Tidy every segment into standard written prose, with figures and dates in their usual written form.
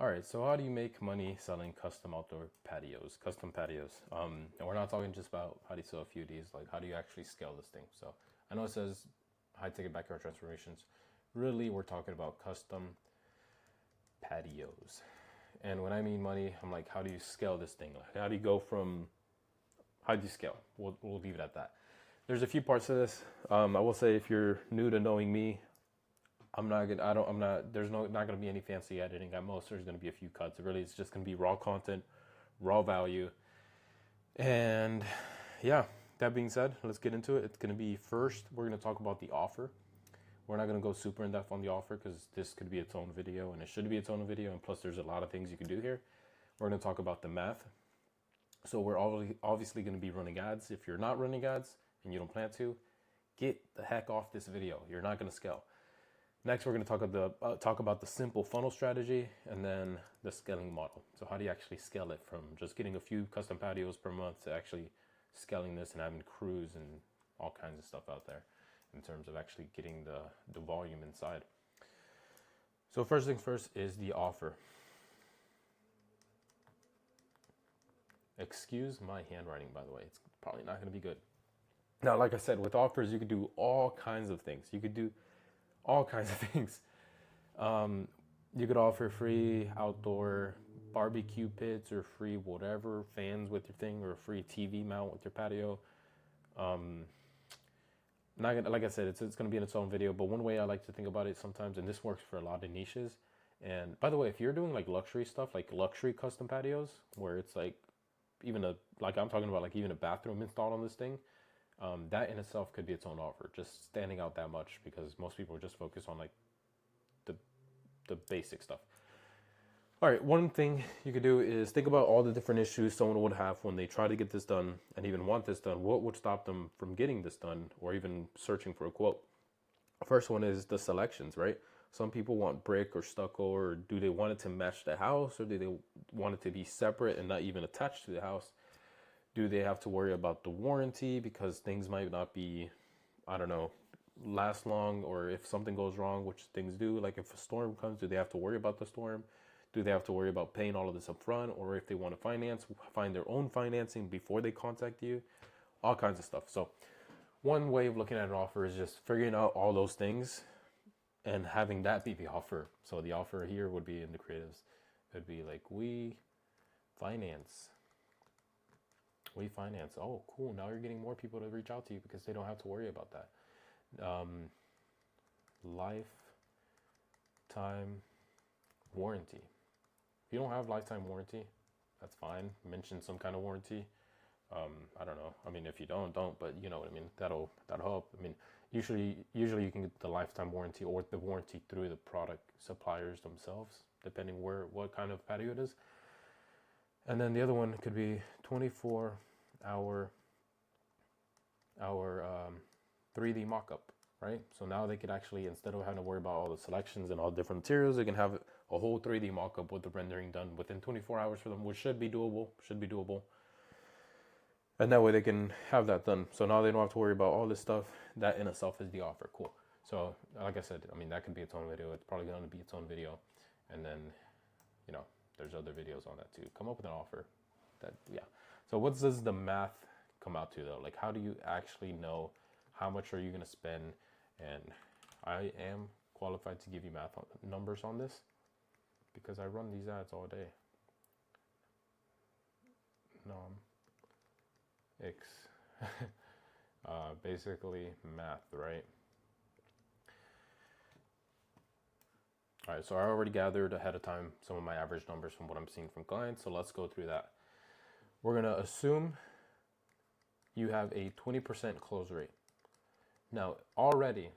All right, so how do you make money selling custom outdoor patios, custom patios? And we're not talking just about how do you sell a few of these, like how do you actually scale this thing? So I know it says high ticket backyard transformations. Really, we're talking about custom patios. And when I mean money, I'm like, how do you scale this thing? Like, how do you go from, how do you scale? We'll leave it at that. There's a few parts to this. I will say if you're new to knowing me, I'm not gonna. I don't. I'm not. There's not gonna be any fancy editing. At most, there's gonna be a few cuts. Really, it's just gonna be raw content, raw value, and yeah. That being said, let's get into it. It's gonna be first. We're gonna talk about the offer. We're not gonna go super in depth on the offer because this could be its own video, and it should be its own video. And plus, there's a lot of things you can do here. We're gonna talk about the math. So we're obviously gonna be running ads. If you're not running ads and you don't plan to, get the heck off this video. You're not gonna scale. Next, we're going to talk about the simple funnel strategy and then the scaling model. So how do you actually scale it from just getting a few custom patios per month to actually scaling this and having crews and all kinds of stuff out there in terms of actually getting the volume inside. So first things first is the offer. Excuse my handwriting, by the way. It's probably not going to be good. Now, like I said, with offers, you could do all kinds of things. You could do all kinds of things. You could offer free outdoor barbecue pits or free whatever, fans with your thing, or a free TV mount with your patio. Not gonna, like I said, it's going to be in its own video, but one way I like to think about it sometimes, and this works for a lot of niches. And by the way, if you're doing like luxury stuff, like luxury custom patios, where it's like even like I'm talking about like even a bathroom installed on this thing, that in itself could be its own offer, just standing out that much because most people are just focused on like the basic stuff. All right, one thing you could do is think about all the different issues someone would have when they try to get this done and even want this done. What would stop them from getting this done or even searching for a quote? First one is the selections, right? Some people want brick or stucco, or do they want it to match the house, or do they want it to be separate and not even attached to the house? Do they have to worry about the warranty because things might not be, I don't know, last long, or if something goes wrong, which things do, like if a storm comes, do they have to worry about the storm? Do they have to worry about paying all of this up front? Or if they want to finance, find their own financing before they contact you? All kinds of stuff. So one way of looking at an offer is just figuring out all those things and having that be the offer. So the offer here would be in the creatives. It would be like, we finance. Oh, cool. Now you're getting more people to reach out to you because they don't have to worry about that. Lifetime warranty. If you don't have lifetime warranty, that's fine. Mention some kind of warranty. I don't know. I mean, if you don't, but you know what I mean. That'll help. I mean, usually you can get the lifetime warranty or the warranty through the product suppliers themselves, depending what kind of patio it is. And then the other one could be 24-hour 3D mock-up, right? So now they could actually, instead of having to worry about all the selections and all different materials, they can have a whole 3D mock-up with the rendering done within 24 hours for them, which should be doable. And that way they can have that done. So now they don't have to worry about all this stuff. That in itself is the offer. Cool. So like I said, I mean, that could be its own video. It's probably going to be its own video. And then, you know, there's other videos on that too. Come up with an offer. Yeah. So what does the math come out to though? Like, how do you actually know how much are you going to spend? And I am qualified to give you math numbers on this because I run these ads all day. Basically math, right? All right, so I already gathered ahead of time some of my average numbers from what I'm seeing from clients. So let's go through that. We're going to assume you have a 20% close rate. Now, already,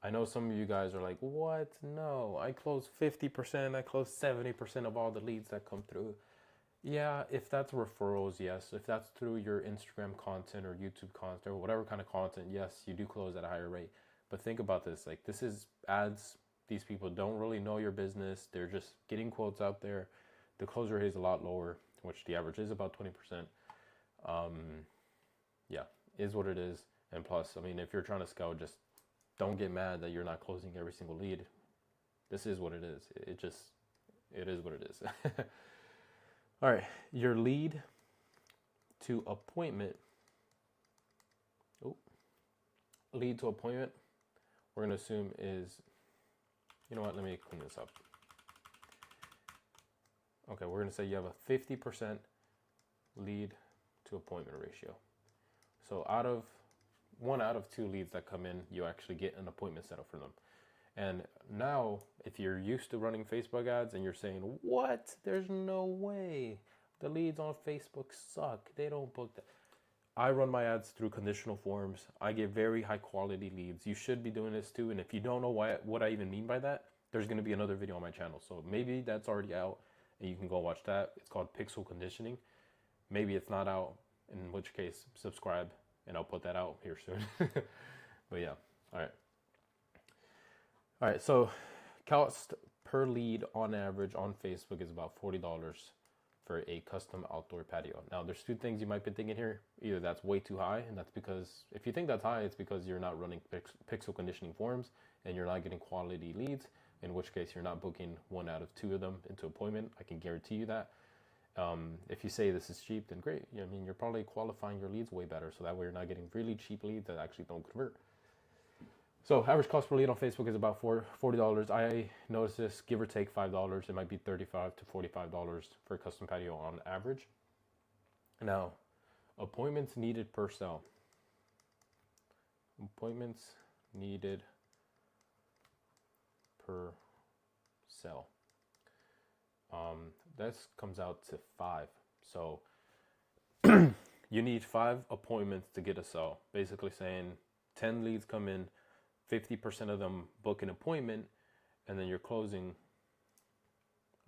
I know some of you guys are like, what? No, I close 50%, I close 70% of all the leads that come through. Yeah, if that's referrals, yes. If that's through your Instagram content or YouTube content or whatever kind of content, yes, you do close at a higher rate. But think about this, like this is ads. These people don't really know your business. They're just getting quotes out there. The close rate is a lot lower, which the average is about 20%. Yeah, is what it is. And plus, I mean, if you're trying to scale, just don't get mad that you're not closing every single lead. This is what it is. It is what it is. All right, your lead to appointment. Oh, lead to appointment. We're gonna assume is, you know what? Let me clean this up. Okay, we're gonna say you have a 50% lead to appointment ratio. So out of 2 leads that come in, you actually get an appointment set up for them. And now, if you're used to running Facebook ads and you're saying, what? There's no way. The leads on Facebook suck. They don't book that. I run my ads through conditional forms. I get very high quality leads. You should be doing this too. And if you don't know what I even mean by that, there's going to be another video on my channel. So maybe that's already out and you can go watch that. It's called Pixel Conditioning. Maybe it's not out, in which case subscribe and I'll put that out here soon. But yeah, all right. All right, so cost per lead on average on Facebook is about $40 for a custom outdoor patio. Now, there's 2 things you might be thinking here. Either that's way too high, and that's because, if you think that's high, it's because you're not running pixel conditioning forms and you're not getting quality leads, in which case you're not booking 1 out of 2 of them into appointment. I can guarantee you that. If you say this is cheap, then great. I mean, you're probably qualifying your leads way better, so that way you're not getting really cheap leads that actually don't convert. So average cost per lead on Facebook is about $40. I noticed this, give or take $5. It might be $35 to $45 for a custom patio on average. Now, appointments needed per sell. Appointments needed per sell. This comes out to 5. So you need 5 appointments to get a sell. Basically saying 10 leads come in, 50% of them book an appointment, and then you're closing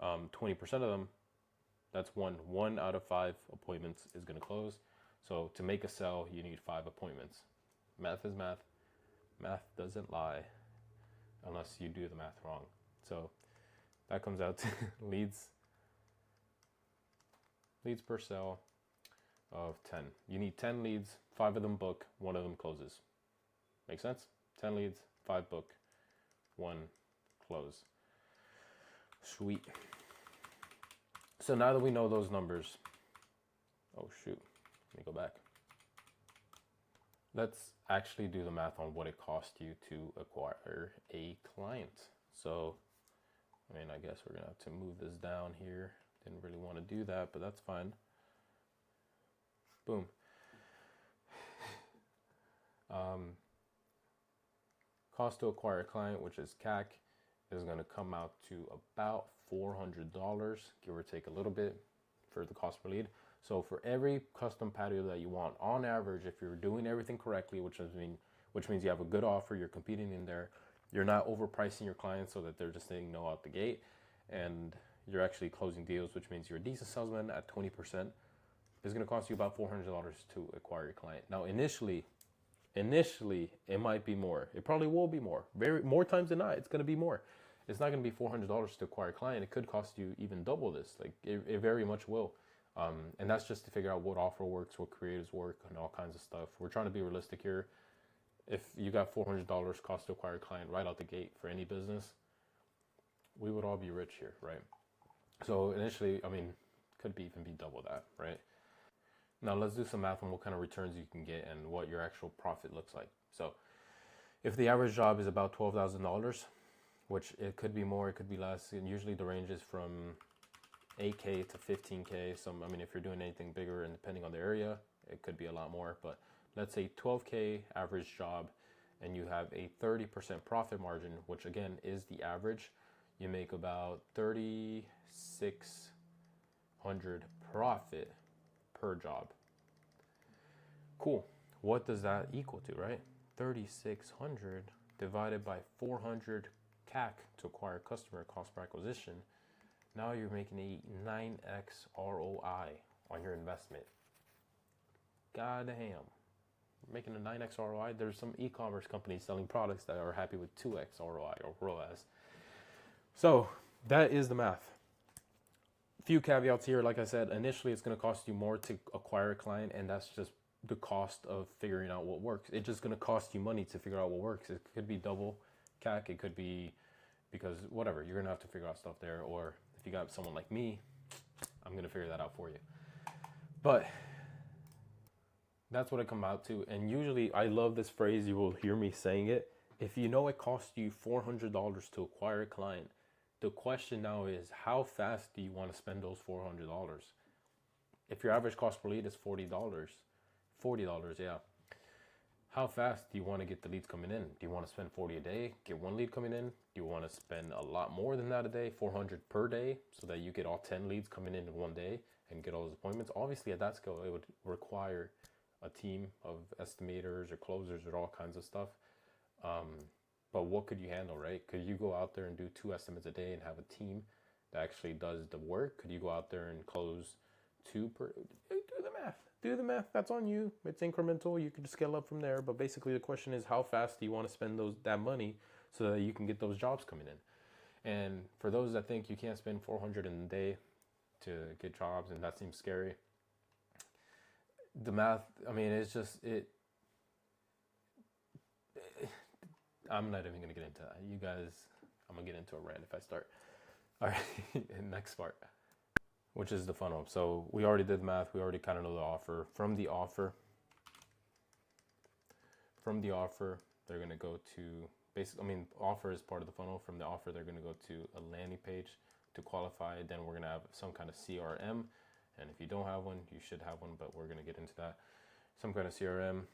20% of them. That's 1 out of 5 appointments is going to close. So to make a sell, you need 5 appointments. Math is math. Math doesn't lie unless you do the math wrong. So that comes out to leads per sell of 10. You need 10 leads, 5 of them book, 1 of them closes. Make sense? 10 leads, 5 book, 1 close. Sweet. So now that we know those numbers, oh shoot, let me go back. Let's actually do the math on what it cost you to acquire a client. So, I mean, I guess we're gonna have to move this down here. Didn't really want to do that, but that's fine. Boom. Cost to acquire a client, which is CAC, is going to come out to about $400, give or take a little bit for the cost per lead. So for every custom patio that you want, on average, if you're doing everything correctly, which means you have a good offer, you're competing in there, you're not overpricing your clients so that they're just saying no out the gate, and you're actually closing deals, which means you're a decent salesman at 20%, it's going to cost you about $400 to acquire your client. Now, initially, it might be more. It probably will be more. More times than not, it's going to be more. It's not going to be $400 to acquire a client. It could cost you even double this. Like it very much will. And that's just to figure out what offer works, what creatives work, and all kinds of stuff. We're trying to be realistic here. If you got $400 cost to acquire a client right out the gate for any business, we would all be rich here, right? So initially, I mean, could even be double that, right? Now let's do some math on what kind of returns you can get and what your actual profit looks like. So if the average job is about $12,000, which it could be more, it could be less, and usually the range is from 8K to 15K. I mean, if you're doing anything bigger and depending on the area, it could be a lot more, but let's say 12K average job and you have a 30% profit margin, which again is the average, you make about $3,600 profit per job. Cool. What does that equal to, right? 3,600 divided by 400 CAC to acquire a customer, cost per acquisition. Now you're making a 9x ROI on your investment. God damn. Making a 9x ROI. There's some e-commerce companies selling products that are happy with 2x ROI or ROAS. So that is the math. Few caveats here. Like I said, initially it's going to cost you more to acquire a client, and that's just the cost of figuring out what works. It's just going to cost you money to figure out what works. It could be double CAC. It could be because whatever, you're going to have to figure out stuff there. Or If you got someone like me, I'm going to figure that out for you. But that's what it comes out to. And usually I love this phrase. You will hear me saying it. If you know it costs you $400 to acquire a client, the question now is, how fast do you want to spend those $400? If your average cost per lead is $40, yeah. How fast do you want to get the leads coming in? Do you want to spend 40 a day, get one lead coming in? Do you want to spend a lot more than that a day, 400 per day, so that you get all 10 leads coming in one day and get all those appointments? Obviously, at that scale, it would require a team of estimators or closers or all kinds of stuff. But what could you handle, right? Could you go out there and do 2 estimates a day and have a team that actually does the work? Could you go out there and close 2 per? Do the math. That's on you. It's incremental. You can scale up from there. But basically, the question is, how fast do you want to spend that money so that you can get those jobs coming in? And for those that think you can't spend 400 in a day to get jobs, and that seems scary, the math, I mean, it's just it. I'm not even gonna get into that. You guys, I'm gonna get into a rant if I start. All right, next part, which is the funnel. So we already did math. We already kind of know the offer. From the offer, they're gonna go to basically. I mean, offer is part of the funnel. From the offer, they're gonna go to a landing page to qualify. Then we're gonna have some kind of CRM, and if you don't have one, you should have one. But we're gonna get into that. Some kind of CRM.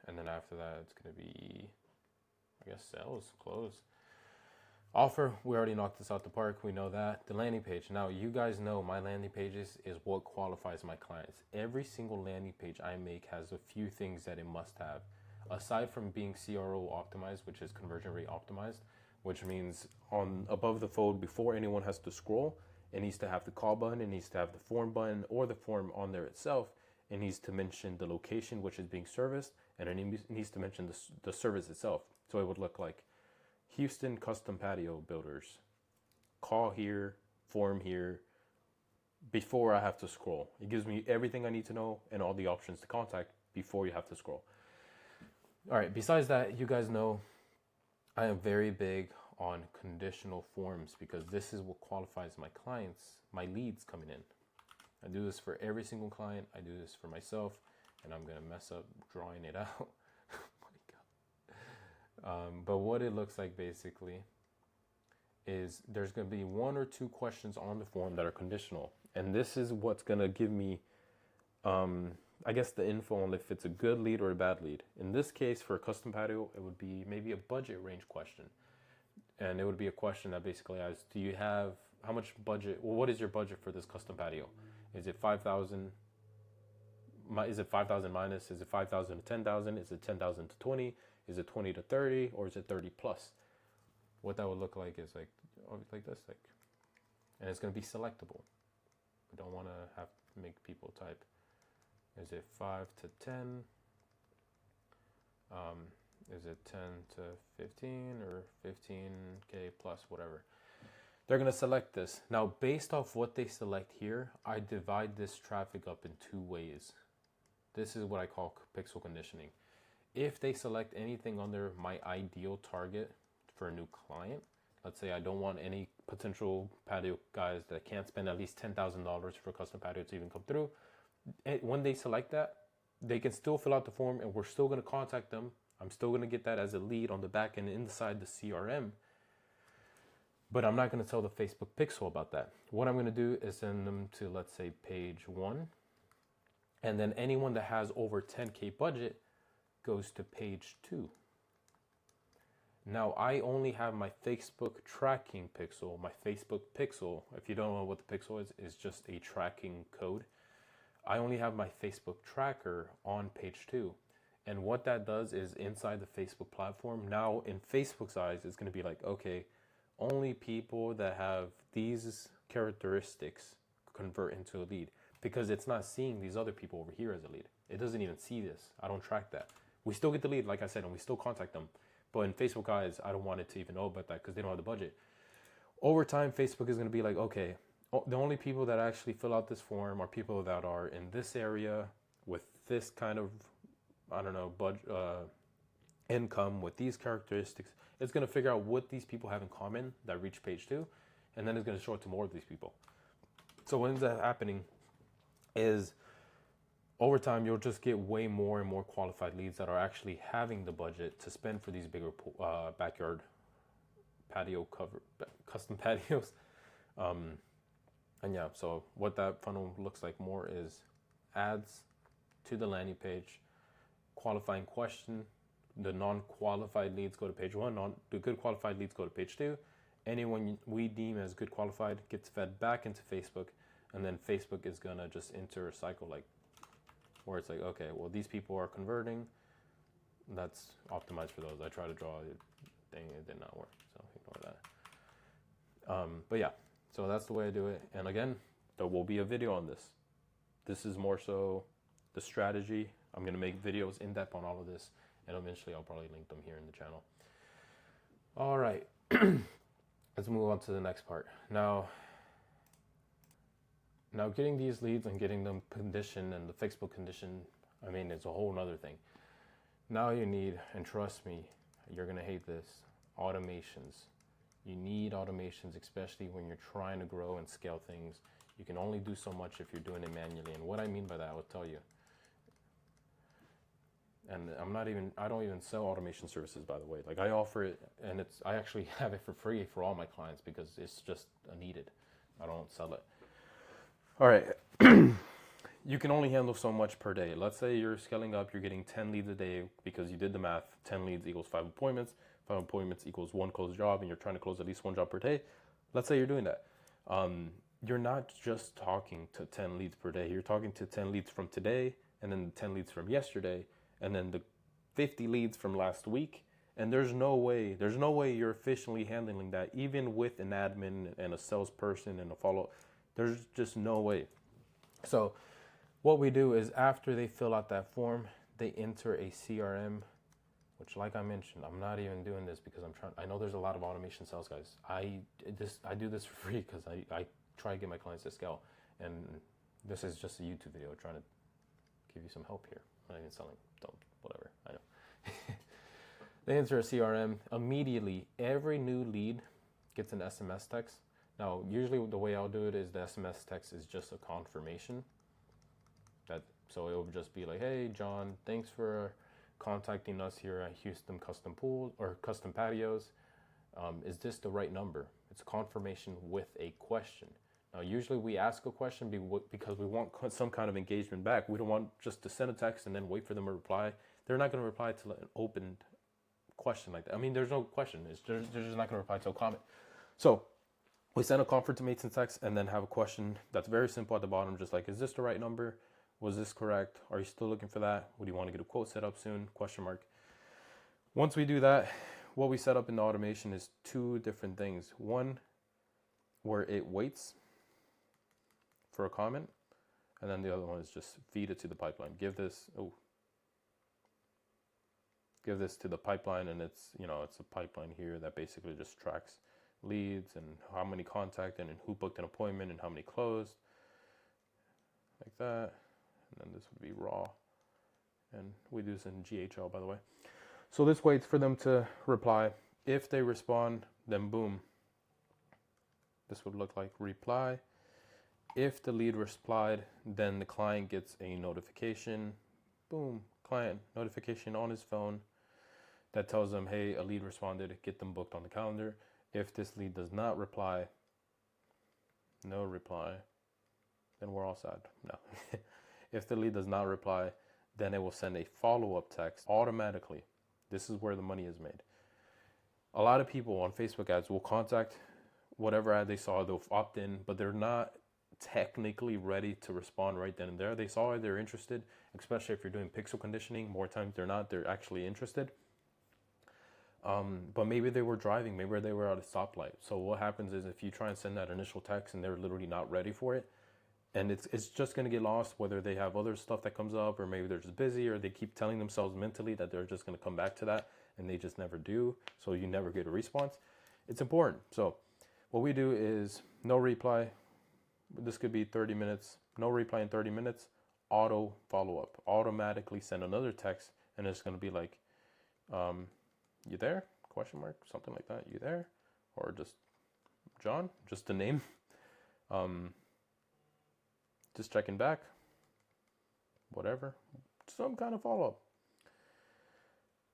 And then after that, it's going to be, I guess, sales, close. Offer, we already knocked this out the park. We know that. The landing page. Now, you guys know my landing pages is what qualifies my clients. Every single landing page I make has a few things that it must have. Aside from being CRO optimized, which is conversion rate optimized, which means on above the fold, before anyone has to scroll, it needs to have the call button, it needs to have the form button or the form on there itself. It needs to mention the location which is being serviced, and it needs to mention the service itself. So it would look like Houston Custom Patio Builders. Call here, form here, before I have to scroll. It gives me everything I need to know and all the options to contact before you have to scroll. All right, besides that, you guys know I am very big on conditional forms because this is what qualifies my clients, my leads coming in. I do this for every single client. I do this for myself, and I'm going to mess up drawing it out. Oh my God. But what it looks like basically is there's going to be 1 or 2 questions on the form that are conditional. And this is what's going to give me, I guess, the info on if it's a good lead or a bad lead. In this case, for a custom patio, it would be maybe a budget range question. And it would be a question that basically asks, do you have, how much budget, well, what is your budget for this custom patio? Is it 5,000? Is it 5,000 minus? Is it 5,000 to 10,000? Is it 10,000 to 20? Is it 20 to 30? Or is it 30 plus? What that would look like is like this, and it's going to be selectable. We don't want to have to make people type. Is it 5 to 10? Is it 10 to 15 or 15K plus, whatever? They're going to select this. Now, based off what they select here, I divide this traffic up in 2 ways. This is what I call pixel conditioning. If they select anything under my ideal target for a new client, let's say I don't want any potential patio guys that can't spend at least $10,000 for a custom patio to even come through. When they select that, they can still fill out the form and we're still going to contact them. I'm still going to get that as a lead on the back end inside the CRM. But I'm not going to tell the Facebook pixel about that. What I'm going to do is send them to, let's say, page 1. And then anyone that has over 10K budget goes to page 2. Now, I only have my Facebook tracking pixel. My Facebook pixel, if you don't know what the pixel is just a tracking code. I only have my Facebook tracker on page 2. And what that does is inside the Facebook platform, now in Facebook's eyes, it's going to be like, okay, only people that have these characteristics convert into a lead, because it's not seeing these other people over here as a lead. It doesn't even see this. I don't track that. We still get the lead, like I said, and we still contact them. But in Facebook eyes, I don't want it to even know about that because they don't have the budget. Over time, Facebook is going to be like, okay, the only people that actually fill out this form are people that are in this area with this kind of, I don't know, budget, income with these characteristics. It's going to figure out what these people have in common that reach page 2. and then it's going to show it to more of these people. So what ends up happening is over time, you'll just get way more and more qualified leads that are actually having the budget to spend for these bigger backyard patio custom patios. And yeah, so what that funnel looks like more is ads to the landing page, qualifying question. The non-qualified leads go to page 1. The good qualified leads go to page 2. Anyone we deem as good qualified gets fed back into Facebook, and then Facebook is gonna just enter a cycle like where it's like, okay, well, these people are converting. That's optimized for those. I try to draw it. Dang, it did not work, so ignore that. But yeah, so that's the way I do it. And again, there will be a video on this. This is more so the strategy. I'm going to make videos in depth on all of this, and eventually I'll probably link them here in the channel. All right, let's move on to the next part. Now getting these leads and getting them conditioned and the fixable condition, I mean, it's a whole nother thing. Now you need, and trust me, you're gonna hate this, automations. You need automations, especially when you're trying to grow and scale things. You can only do so much if you're doing it manually. And what I mean by that, I will tell you. And I don't even sell automation services, by the way. Like, I offer it, and I actually have it for free for all my clients because it's just needed. I don't sell it. All right, you can only handle so much per day. Let's say you're scaling up, you're getting 10 leads a day because you did the math. 10 leads equals 5 appointments. 5 appointments equals 1 closed job, and you're trying to close at least 1 job per day. Let's say you're doing that. You're not just talking to 10 leads per day. You're talking to 10 leads from today, and then the 10 leads from yesterday, and then the 50 leads from last week. And there's no way you're efficiently handling that, even with an admin and a salesperson and a follow-up. There's just no way. So what we do is after they fill out that form, they enter a CRM, which, like I mentioned, I'm not even doing this because I know there's a lot of automation sales guys. I do this for free because I try to get my clients to scale. And this is just a YouTube video trying to give you some help here. I'm not even selling, whatever, I know. They enter a CRM. Immediately, every new lead gets an SMS text. Now, usually the way I'll do it is the SMS text is just a confirmation. So it will just be like, hey, John, thanks for contacting us here at Houston Custom Pools or Custom Patios. Is this the right number? It's a confirmation with a question. Now, usually we ask a question because we want some kind of engagement back. We don't want just to send a text and then wait for them to reply. They're not going to reply to an open question like that. I mean, there's no question. They're just not going to reply to a comment. So we send a confirmation text and then have a question that's very simple at the bottom, just like, is this the right number? Was this correct? Are you still looking for that? Would you want to get a quote set up soon? Question mark. Once we do that, what we set up in the automation is 2 different things. One, where it waits for a comment, and then the other one is just feed it to the pipeline. Give this to the pipeline, and it's a pipeline here that basically just tracks leads and how many contacted and who booked an appointment and how many closed, like that. And then this would be raw, and we do this in GHL, by the way. So this waits for them to reply. If they respond, then boom, this would look like reply. If the lead replied, then the client gets a notification. Boom, client notification on his phone that tells them, hey, a lead responded, get them booked on the calendar. If this lead does not reply, no reply, then we're all sad. No. If the lead does not reply, then it will send a follow-up text automatically. This is where the money is made. A lot of people on Facebook ads will contact whatever ad they saw, they'll opt in, but they're not technically ready to respond right then and there. They saw it, they're interested, especially if you're doing pixel conditioning. More times they're not, they're actually interested. But maybe they were driving, maybe they were at a stoplight. So what happens is if you try and send that initial text and they're literally not ready for it, and it's just going to get lost, whether they have other stuff that comes up, or maybe they're just busy, or they keep telling themselves mentally that they're just going to come back to that, and they just never do. So you never get a response. It's important. So what we do is no reply. This could be 30 minutes. No reply in 30 minutes. Auto follow-up. Automatically send another text, and it's going to be like, you there? Question mark, something like that. You there? Or just John, just a name. Just checking back, whatever, some kind of follow-up.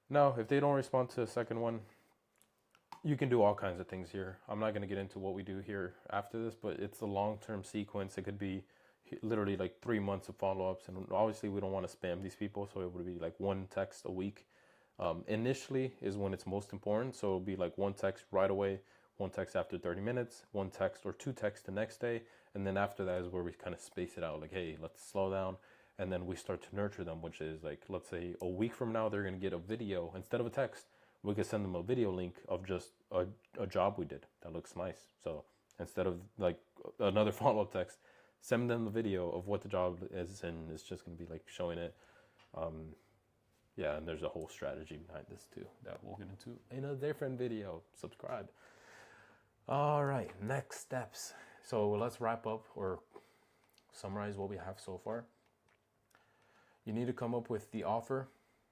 Now, if they don't respond to the second one, you can do all kinds of things here. I'm not going to get into what we do here after this, but it's a long-term sequence. It could be literally like 3 months of follow-ups, and obviously we don't want to spam these people, so it would be like one text a week. Initially is when it's most important, so it'll be like one text right away, one text after 30 minutes, one text or two texts the next day, and then after that is where we kind of space it out, like, hey, let's slow down, and then we start to nurture them, which is like, let's say a week from now they're going to get a video instead of a text. We could send them a video link of just a job we did that looks nice. So instead of like another follow-up text, send them the video of what the job is, and it's just going to be like showing it. Yeah, and there's a whole strategy behind this too that we'll get into in a different video. Subscribe. All right, next steps. So let's wrap up or summarize what we have so far. You need to come up with the offer,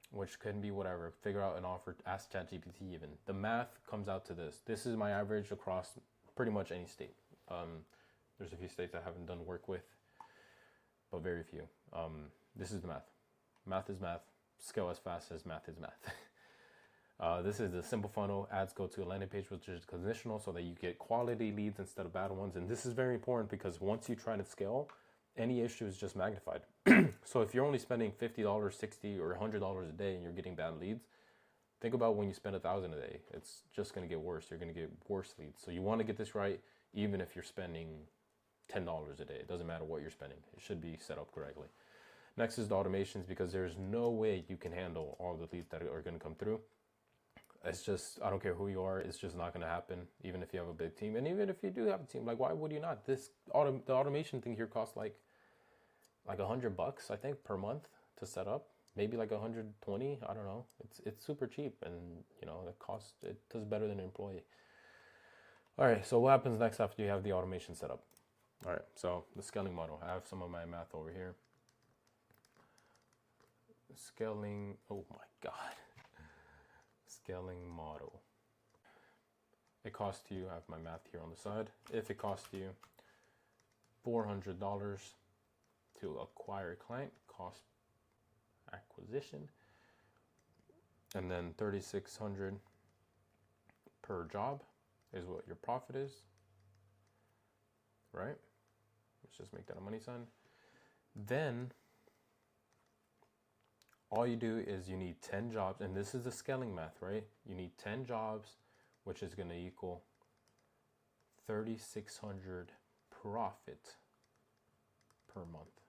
which can be whatever. Figure out an offer, ask ChatGPT even. The math comes out to this. This is my average across pretty much any state. There's a few states I haven't done work with, but very few. This is the math. Math is math. Scale as fast as math is math. This is the simple funnel. Ads go to a landing page, which is conditional, so that you get quality leads instead of bad ones. And this is very important because once you try to scale, any issue is just magnified. So if you're only spending $50, $60, or $100 a day and you're getting bad leads, think about when you spend $1,000 a day. It's just going to get worse. You're going to get worse leads. So you want to get this right, even if you're spending $10 a day. It doesn't matter what you're spending. It should be set up correctly. Next is the automations, because there's no way you can handle all the leads that are going to come through. It's just, I don't care who you are, it's just not going to happen, even if you have a big team. And even if you do have a team, like, why would you not? The automation thing here costs like $100, I think, per month to set up. Maybe like 120, I don't know. It's super cheap, and it does better than an employee. All right, so what happens next after you have the automation set up? All right, so the scaling model. I have some of my math over here. Scaling, oh my God. Scaling model. It costs you, I have my math here on the side. If it costs you $400 to acquire a client, cost acquisition, and then $3,600 per job is what your profit is, right? Let's just make that a money sign. Then all you do is you need 10 jobs, and this is the scaling math, right? You need 10 jobs, which is going to equal $3,600 profit per month.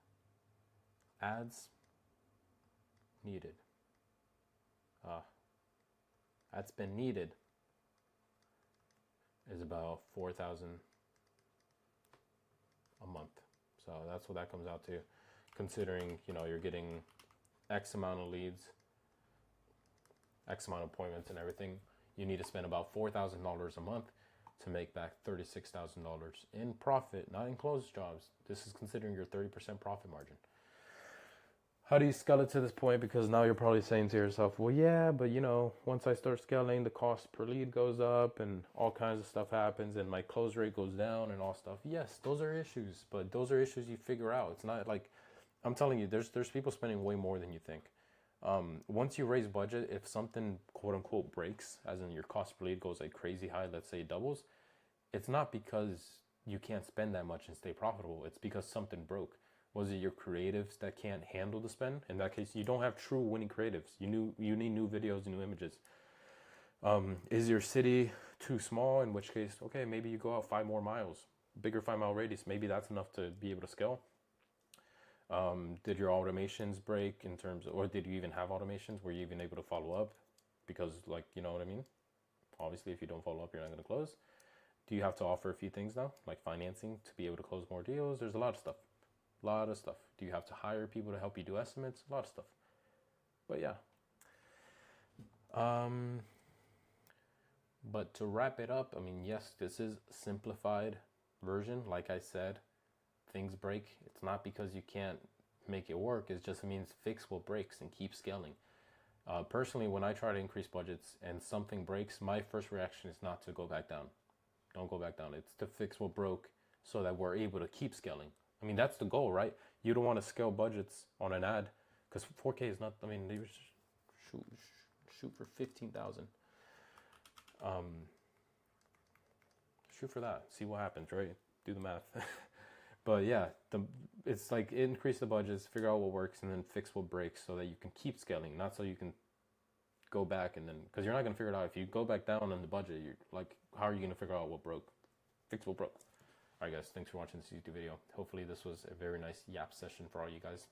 Ads needed. Ad spend needed is about $4,000 a month. So that's what that comes out to, considering you're getting X amount of leads, X amount of appointments and everything. You need to spend about $4,000 a month to make back $36,000 in profit, not in closed jobs. This is considering your 30% profit margin. How do you scale it to this point? Because now you're probably saying to yourself, well, yeah, but once I start scaling, the cost per lead goes up and all kinds of stuff happens and my close rate goes down and all stuff. Yes, those are issues, but those are issues you figure out. It's not like, I'm telling you, there's people spending way more than you think. Once you raise budget, if something quote unquote breaks, as in your cost per lead goes like crazy high, let's say it doubles, it's not because you can't spend that much and stay profitable. It's because something broke. Was it your creatives that can't handle the spend? In that case, you don't have true winning creatives. You need new videos, new images. Is your city too small? In which case, okay, maybe you go out 5 more miles, bigger 5-mile radius. Maybe that's enough to be able to scale. Did your automations break in terms of, or did you even have automations? Were you even able to follow up? Because you know what I mean? Obviously, if you don't follow up, you're not going to close. Do you have to offer a few things now, like financing to be able to close more deals? There's a lot of stuff. Do you have to hire people to help you do estimates? A lot of stuff. But yeah. But to wrap it up, I mean, yes, this is simplified version. Like I said, things break. It's not because you can't make it work. It just means fix what breaks and keep scaling. Personally, when I try to increase budgets and something breaks, my first reaction is not to go back down. Don't go back down. It's to fix what broke so that we're able to keep scaling. I mean, that's the goal, right? You don't want to scale budgets on an ad because 4K is not. I mean, they shoot for 15,000. Shoot for that. See what happens, right? Do the math. But yeah, it's like increase the budgets, figure out what works, and then fix what breaks so that you can keep scaling, not so you can go back and then, because you're not going to figure it out. If you go back down on the budget, you're like, how are you going to figure out what broke? Fix what broke. All right, guys, thanks for watching this YouTube video. Hopefully this was a very nice yap session for all you guys.